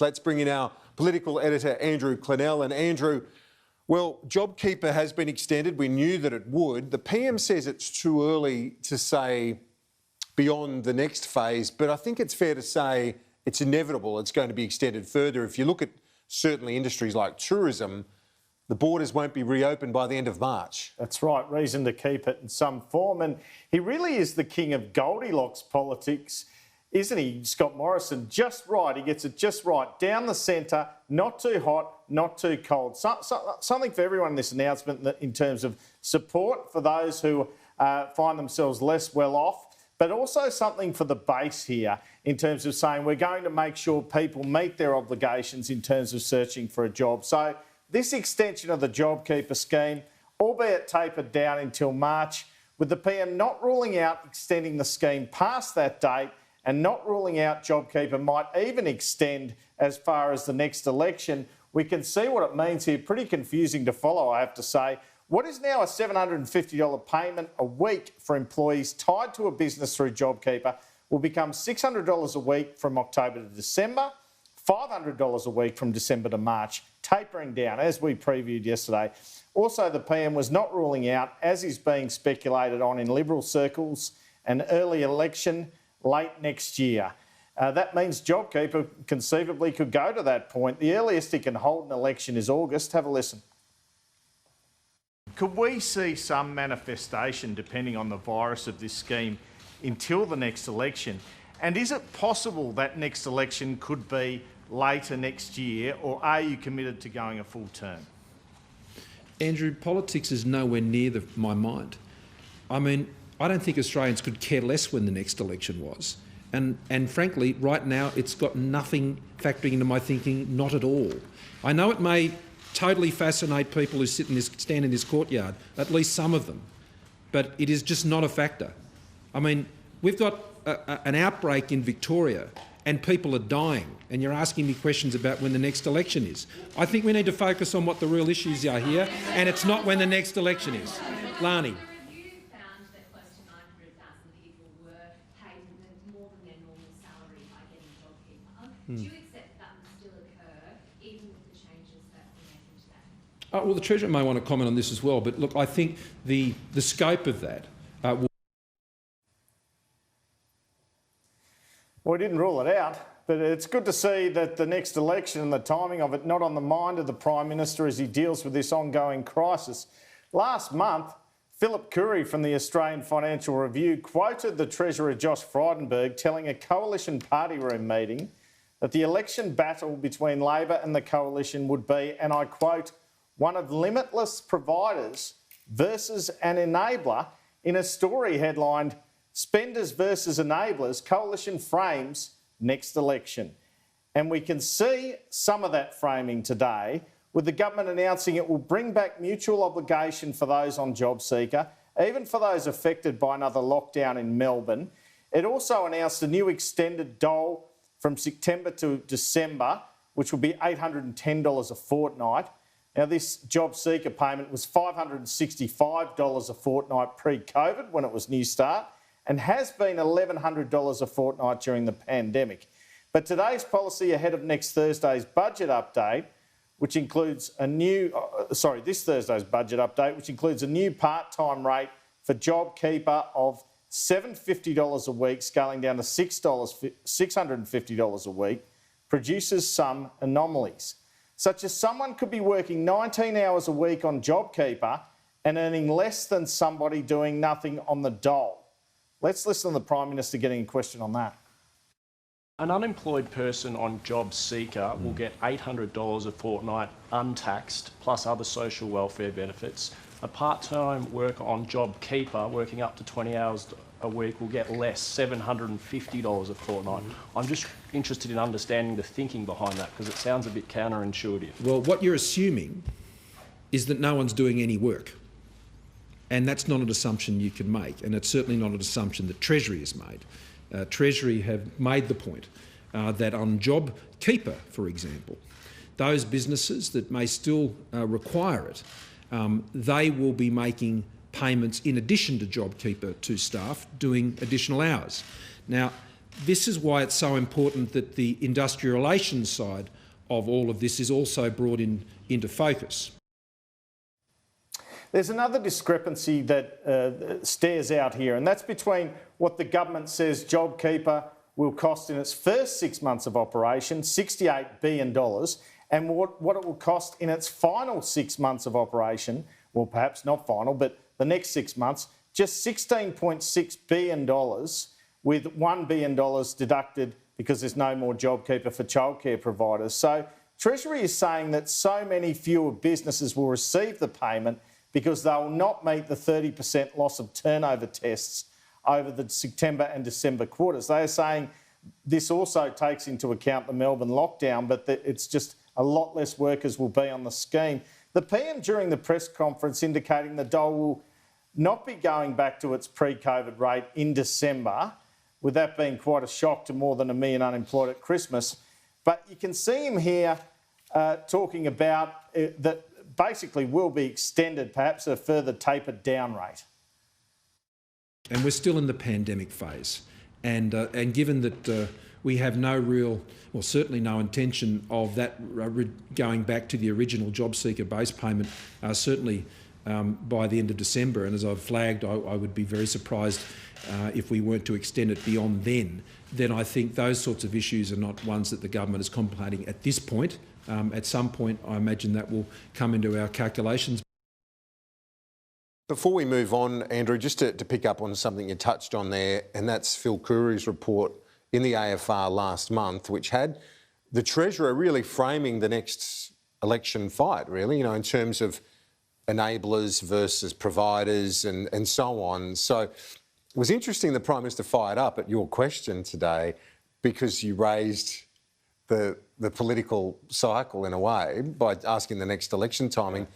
Let's bring in our political editor, Andrew Clennell. And Andrew, well, JobKeeper has been extended. We knew that it would. The PM says it's too early to say beyond the next phase, but I think it's fair to say it's inevitable it's going to be extended further. If you look at certainly industries like tourism, the borders won't be reopened by the end of March. That's right, reason to keep it in some form. And he really is the king of Goldilocks politics, isn't he, Scott Morrison? Just right, he gets it just right, down the centre, not too hot, not too cold. Something for everyone in this announcement in terms of support for those who find themselves less well off, but also something for the base here in terms of saying we're going to make sure people meet their obligations in terms of searching for a job. So this extension of the JobKeeper scheme, albeit tapered down until March, with the PM not ruling out extending the scheme past that date and not ruling out JobKeeper might even extend as far as the next election, we can see what it means here. Pretty confusing to follow, I have to say. What is now a $750 payment a week for employees tied to a business through JobKeeper will become $600 a week from October to December, $500 a week from December to March, tapering down, as we previewed yesterday. Also, the PM was not ruling out, as is being speculated on in Liberal circles, an early election late next year. That means JobKeeper conceivably could go to that point. The earliest it can hold an election is August. Have a listen. Could we see some manifestation, depending on the virus of this scheme, until the next election? And is it possible that next election could be later next year, or are you committed to going a full term? Andrew, politics is nowhere near my mind. I mean, I don't think Australians could care less when the next election was. And frankly, right now, it's got nothing factoring into my thinking, not at all. I know it may totally fascinate people who stand in this courtyard, at least some of them, but it is just not a factor. I mean, we've got an outbreak in Victoria and people are dying, and you're asking me questions about when the next election is. I think we need to focus on what the real issues are here, and it's not when the next election is. Lani. Do you accept that would still occur even with the changes that we're making today? Well, the Treasurer may want to comment on this as well, but look, I think the scope of that will... Well, we didn't rule it out, but it's good to see that the next election and the timing of it not on the mind of the Prime Minister as he deals with this ongoing crisis. Last month, Philip Curry from the Australian Financial Review quoted the Treasurer Josh Frydenberg telling a coalition party room meeting that the election battle between Labor and the coalition would be, and I quote, one of limitless providers versus an enabler, in a story headlined, Spenders versus Enablers, Coalition Frames Next Election. And we can see some of that framing today with the government announcing it will bring back mutual obligation for those on JobSeeker, even for those affected by another lockdown in Melbourne. It also announced a new extended dole from September to December, which will be $810 a fortnight. Now, this JobSeeker payment was $565 a fortnight pre-COVID when it was New Start, and has been $1,100 a fortnight during the pandemic. But today's policy ahead of next Thursday's budget update, which includes a new, this Thursday's budget update, which includes a new part-time rate for JobKeeper of $750 a week, scaling down to $650 a week, produces some anomalies, such as someone could be working 19 hours a week on JobKeeper and earning less than somebody doing nothing on the dole. Let's listen to the Prime Minister getting a question on that. An unemployed person on JobSeeker will get $800 a fortnight untaxed, plus other social welfare benefits. A part-time worker on JobKeeper, working up to 20 hours a week, will get less, $750 a fortnight. I'm just interested in understanding the thinking behind that, because it sounds a bit counterintuitive. Well, what you're assuming is that no one's doing any work. And that's not an assumption you can make, and it's certainly not an assumption that Treasury has made. Treasury have made the point that on JobKeeper, for example, those businesses that may still require it, they will be making payments in addition to JobKeeper to staff doing additional hours. Now, this is why it's so important that the industrial relations side of all of this is also brought into focus. There's another discrepancy that stares out here, and that's between what the government says JobKeeper will cost in its first 6 months of operation, $68 billion, and what it will cost in its final 6 months of operation, well, perhaps not final, but the next 6 months, just $16.6 billion, with $1 billion deducted because there's no more JobKeeper for childcare providers. So Treasury is saying that so many fewer businesses will receive the payment because they will not meet the 30% loss of turnover tests over the September and December quarters. They are saying this also takes into account the Melbourne lockdown, but that it's just a lot less workers will be on the scheme. The PM during the press conference indicating the dole will not be going back to its pre-COVID rate in December, with that being quite a shock to more than 1 million unemployed at Christmas. But you can see him here talking about that basically will be extended, perhaps a further tapered down rate. And we're still in the pandemic phase. And given that we have no real, well, certainly no intention of that going back to the original JobSeeker base payment, certainly by the end of December. And as I've flagged, I would be very surprised if we weren't to extend it beyond then I think those sorts of issues are not ones that the government is contemplating at this point. At some point, I imagine that will come into our calculations. Before we move on, Andrew, just to pick up on something you touched on there, and that's Phil Coorey's report in the AFR last month, which had the Treasurer really framing the next election fight, really, in terms of enablers versus providers and so on. So it was interesting the Prime Minister fired up at your question today because you raised the political cycle in a way by asking the next election timing.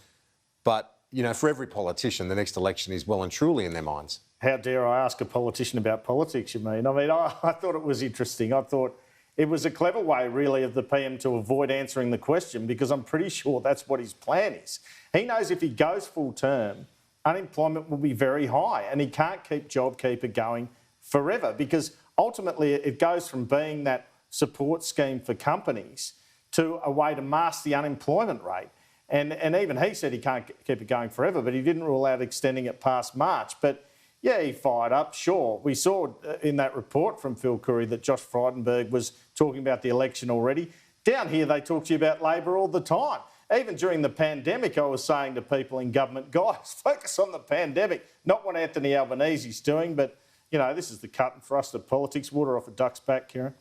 But for every politician, the next election is well and truly in their minds. How dare I ask a politician about politics, you mean? I thought it was interesting. I thought it was a clever way, really, of the PM to avoid answering the question, because I'm pretty sure that's what his plan is. He knows if he goes full term, unemployment will be very high, and he can't keep JobKeeper going forever, because ultimately it goes from being that support scheme for companies to a way to mask the unemployment rate. And even he said he can't keep it going forever, but he didn't rule out extending it past March. But yeah, he fired up, sure. We saw in that report from Phil Coorey that Josh Frydenberg was talking about the election already. Down here, they talk to you about Labor all the time. Even during the pandemic, I was saying to people in government, guys, focus on the pandemic, not what Anthony Albanese's doing. But, this is the cut and thrust of politics. Water off a duck's back, Kieran.